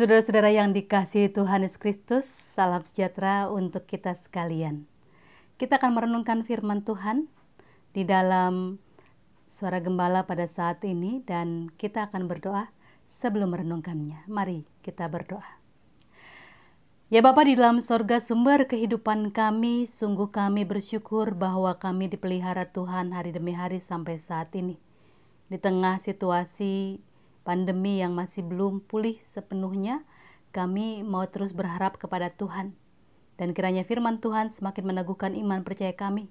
Saudara-saudara yang dikasihi Tuhan Yesus Kristus, salam sejahtera untuk kita sekalian. Kita akan merenungkan firman Tuhan di dalam suara gembala pada saat ini dan kita akan berdoa sebelum merenungkannya. Mari kita berdoa. Ya Bapa di dalam sorga, sumber kehidupan kami, sungguh kami bersyukur bahwa kami dipelihara Tuhan hari demi hari sampai saat ini. Di tengah situasi pandemi yang masih belum pulih sepenuhnya, kami mau terus berharap kepada Tuhan. Dan kiranya firman Tuhan semakin meneguhkan iman percaya kami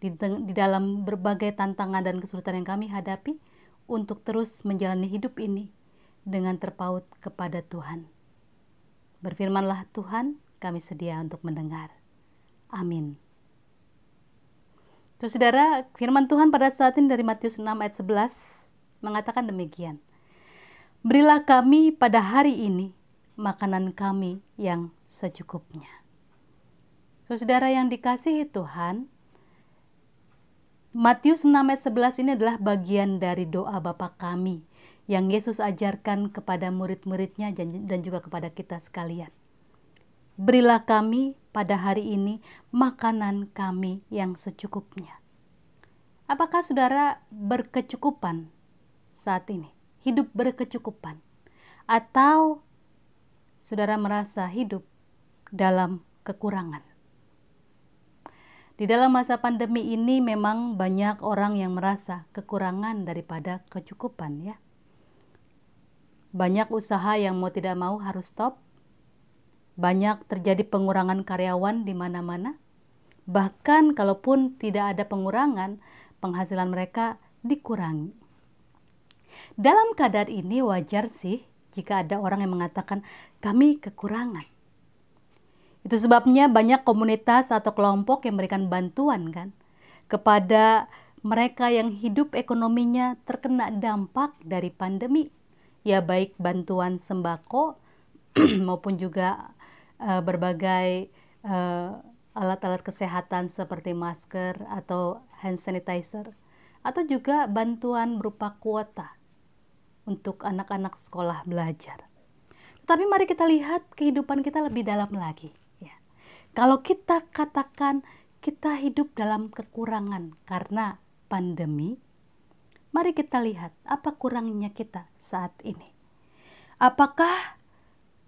di dalam berbagai tantangan dan kesulitan yang kami hadapi untuk terus menjalani hidup ini dengan terpaut kepada Tuhan. Berfirmanlah Tuhan, kami sedia untuk mendengar. Amin. Terus saudara, firman Tuhan pada saat ini dari Matius 6 ayat 11 mengatakan demikian. Berilah kami pada hari ini makanan kami yang secukupnya. Saudara yang dikasihi Tuhan, Matius 6 ayat 11 ini adalah bagian dari doa Bapa kami yang Yesus ajarkan kepada murid-muridnya dan juga kepada kita sekalian. Berilah kami pada hari ini makanan kami yang secukupnya. Apakah saudara berkecukupan saat ini? Hidup berkecukupan? Atau saudara merasa hidup dalam kekurangan? Di dalam masa pandemi ini memang banyak orang yang merasa kekurangan daripada kecukupan ya. Banyak usaha yang mau tidak mau harus stop. Banyak terjadi pengurangan karyawan di mana-mana. Bahkan kalaupun tidak ada pengurangan, penghasilan mereka dikurangi. Dalam keadaan ini wajar sih jika ada orang yang mengatakan kami kekurangan. Itu sebabnya banyak komunitas atau kelompok yang memberikan bantuan kan kepada mereka yang hidup ekonominya terkena dampak dari pandemi. Ya baik bantuan sembako maupun juga berbagai alat-alat kesehatan seperti masker atau hand sanitizer, atau juga bantuan berupa kuota untuk anak-anak sekolah belajar. Tapi mari kita lihat kehidupan kita lebih dalam lagi. Ya. Kalau kita katakan kita hidup dalam kekurangan karena pandemi, mari kita lihat apa kurangnya kita saat ini. Apakah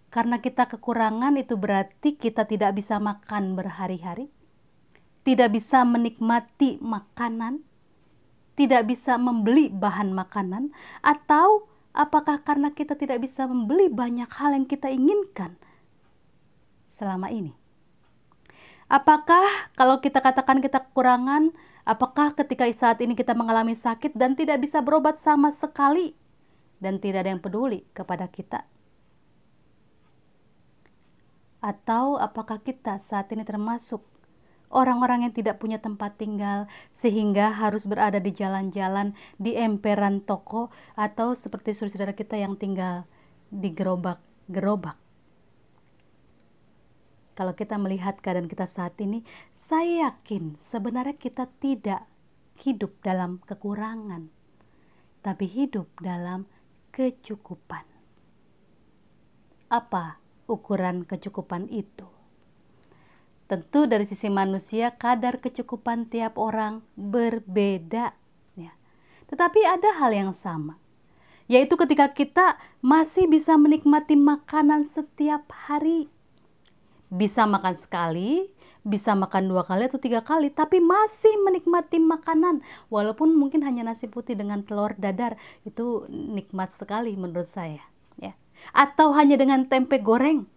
karena kita kekurangan itu berarti kita tidak bisa makan berhari-hari? Tidak bisa menikmati makanan? Tidak bisa membeli bahan makanan? Atau apakah karena kita tidak bisa membeli banyak hal yang kita inginkan selama ini? Apakah kalau kita katakan kita kekurangan, apakah ketika saat ini kita mengalami sakit dan tidak bisa berobat sama sekali dan tidak ada yang peduli kepada kita? Atau apakah kita saat ini termasuk orang-orang yang tidak punya tempat tinggal sehingga harus berada di jalan-jalan, di emperan toko, atau seperti saudara-saudara kita yang tinggal di gerobak-gerobak? Kalau kita melihat keadaan kita saat ini, saya yakin sebenarnya kita tidak hidup dalam kekurangan, tapi hidup dalam kecukupan. Apa ukuran kecukupan itu? Tentu dari sisi manusia, kadar kecukupan tiap orang berbeda. Ya. Tetapi ada hal yang sama, yaitu ketika kita masih bisa menikmati makanan setiap hari. Bisa makan sekali, bisa makan 2 kali atau 3 kali, tapi masih menikmati makanan. Walaupun mungkin hanya nasi putih dengan telur dadar, itu nikmat sekali menurut saya. Ya. Atau hanya dengan tempe goreng.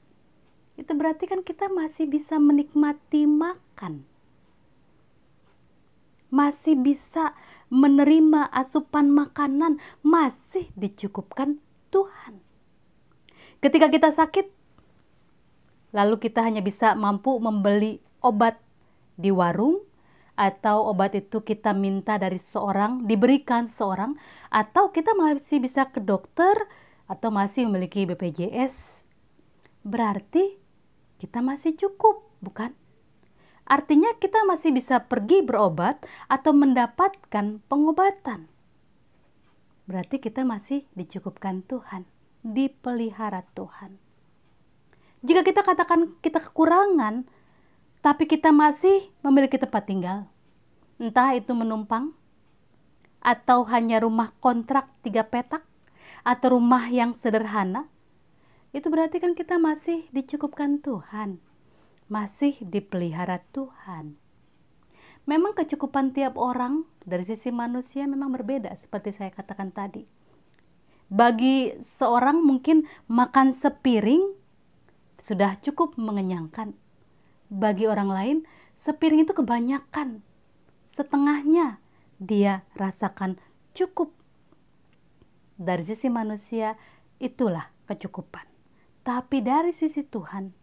Itu berarti kan kita masih bisa menikmati makan. Masih bisa menerima asupan makanan, masih dicukupkan Tuhan. Ketika kita sakit, lalu kita hanya bisa mampu membeli obat di warung, atau obat itu kita minta dari seorang, diberikan seorang, atau kita masih bisa ke dokter, atau masih memiliki BPJS. Berarti kita masih cukup, bukan? Artinya kita masih bisa pergi berobat atau mendapatkan pengobatan. Berarti kita masih dicukupkan Tuhan. dipelihara Tuhan. Jika kita katakan kita kekurangan, tapi kita masih memiliki tempat tinggal, entah itu menumpang, atau hanya rumah kontrak 3 petak, atau rumah yang sederhana, itu berarti kan kita masih dicukupkan Tuhan, masih dipelihara Tuhan. Memang kecukupan tiap orang dari sisi manusia memang berbeda, seperti saya katakan tadi. Bagi seorang mungkin makan sepiring sudah cukup mengenyangkan. Bagi orang lain sepiring itu kebanyakan, setengahnya dia rasakan cukup. Dari sisi manusia itulah kecukupan. Tapi dari sisi Tuhan,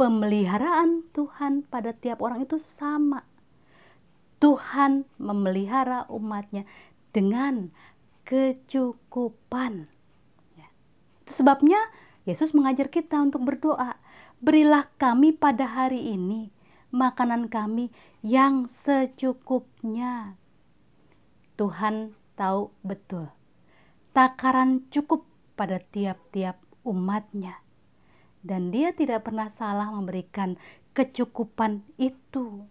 pemeliharaan Tuhan pada tiap orang itu sama. Tuhan memelihara umatnya dengan kecukupan. Ya. Itu sebabnya Yesus mengajar kita untuk berdoa. Berilah kami pada hari ini makanan kami yang secukupnya. Tuhan tahu betul takaran cukup pada tiap-tiap umatnya. Dan dia tidak pernah salah memberikan kecukupan itu.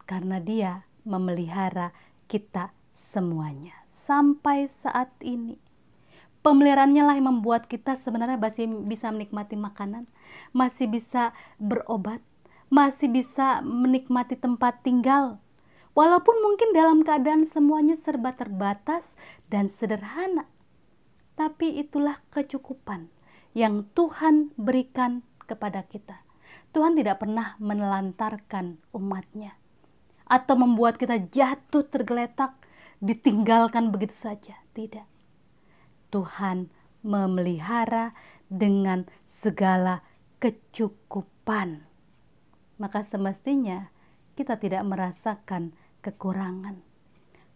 Karena dia memelihara kita semuanya. Sampai saat ini. Pemeliharaannya lah yang membuat kita sebenarnya masih bisa menikmati makanan. Masih bisa berobat. Masih bisa menikmati tempat tinggal. Walaupun mungkin dalam keadaan semuanya serba terbatas dan sederhana. Tapi itulah kecukupan yang Tuhan berikan kepada kita. Tuhan tidak pernah menelantarkan umatnya. Atau membuat kita jatuh tergeletak, ditinggalkan begitu saja. Tidak. Tuhan memelihara dengan segala kecukupan. Maka semestinya kita tidak merasakan kekurangan.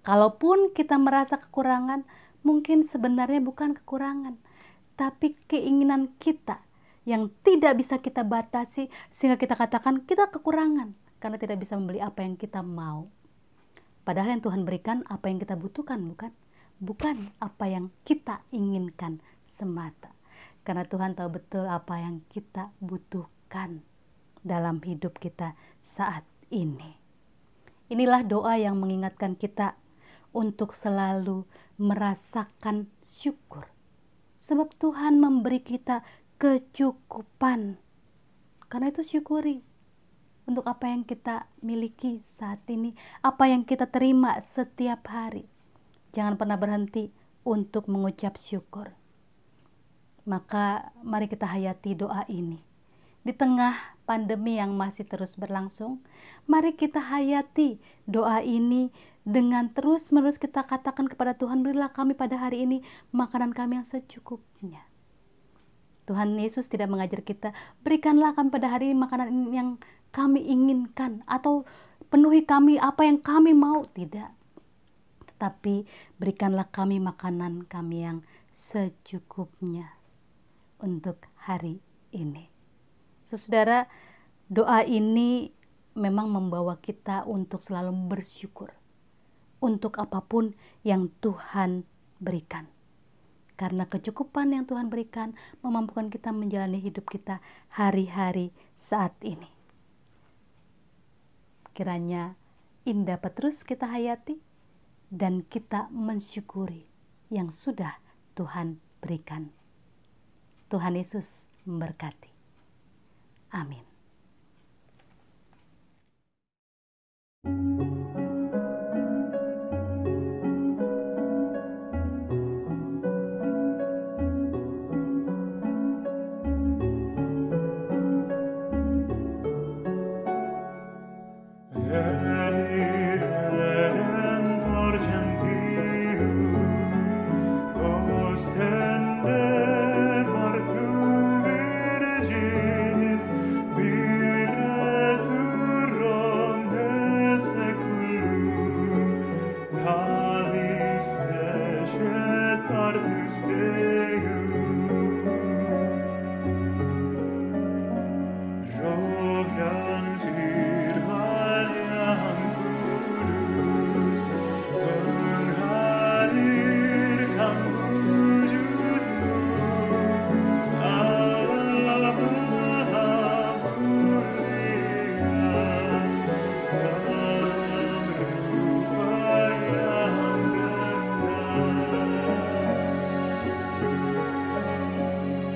Kalaupun kita merasa kekurangan, mungkin sebenarnya bukan kekurangan, tapi keinginan kita yang tidak bisa kita batasi sehingga kita katakan kita kekurangan karena tidak bisa membeli apa yang kita mau. Padahal yang Tuhan berikan apa yang kita butuhkan, bukan apa yang kita inginkan semata. Karena Tuhan tahu betul apa yang kita butuhkan dalam hidup kita saat ini. Inilah doa yang mengingatkan kita untuk selalu merasakan syukur. Sebab Tuhan memberi kita kecukupan. Karena itu syukuri untuk apa yang kita miliki saat ini, apa yang kita terima setiap hari. Jangan pernah berhenti untuk mengucap syukur. Maka mari kita hayati doa ini. Di tengah pandemi yang masih terus berlangsung, mari kita hayati doa ini dengan terus-menerus kita katakan kepada Tuhan, berilah kami pada hari ini makanan kami yang secukupnya. Tuhan Yesus tidak mengajar kita, berikanlah kami pada hari ini makanan yang kami inginkan atau penuhi kami apa yang kami mau. Tidak. Tetapi berikanlah kami makanan kami yang secukupnya untuk hari ini. Saudara, doa ini memang membawa kita untuk selalu bersyukur untuk apapun yang Tuhan berikan. Karena kecukupan yang Tuhan berikan memampukan kita menjalani hidup kita hari-hari saat ini. Kiranya ini dapat terus kita hayati dan kita mensyukuri yang sudah Tuhan berikan. Tuhan Yesus memberkati. Amin. Ostende partum virginis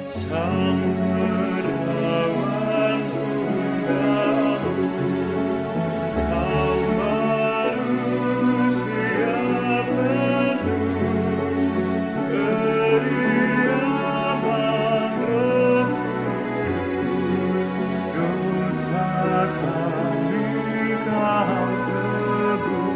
Sang perawan undamu, kau manusia penuh keriaman Roh Kudus, dosa kami kau tebus.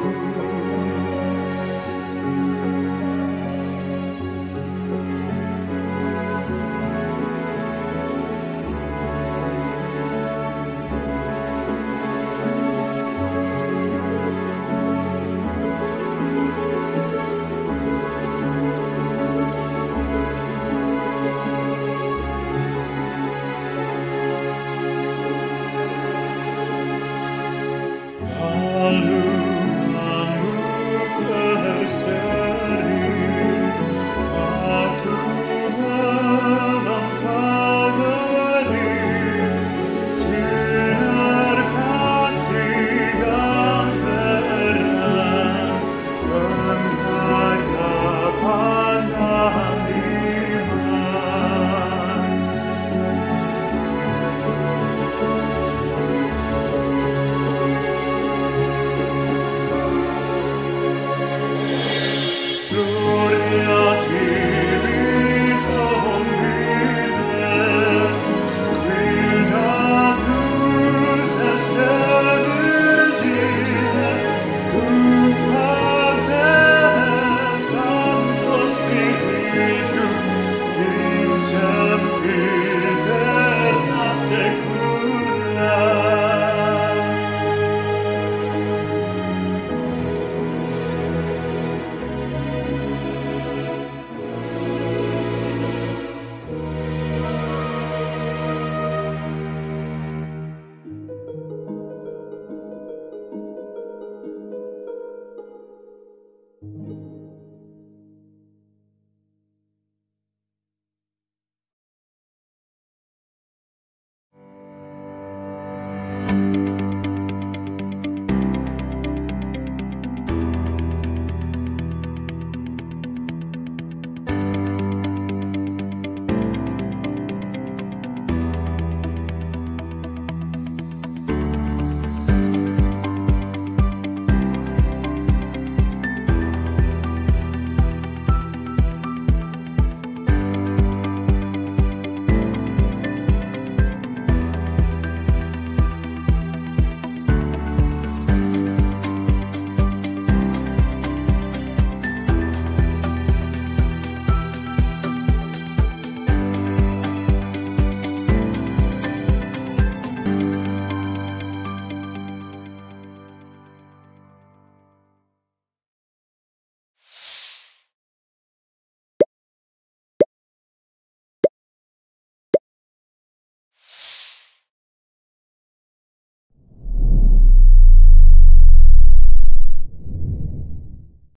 Palunganmu berseri waktu malam kau beri, sinar kasih yang terang, pengharapan dan iman. Gloria tibi Domine, qui natus est Virgine, cum Pater et Sancto Spiritu, in sempiter a secundum.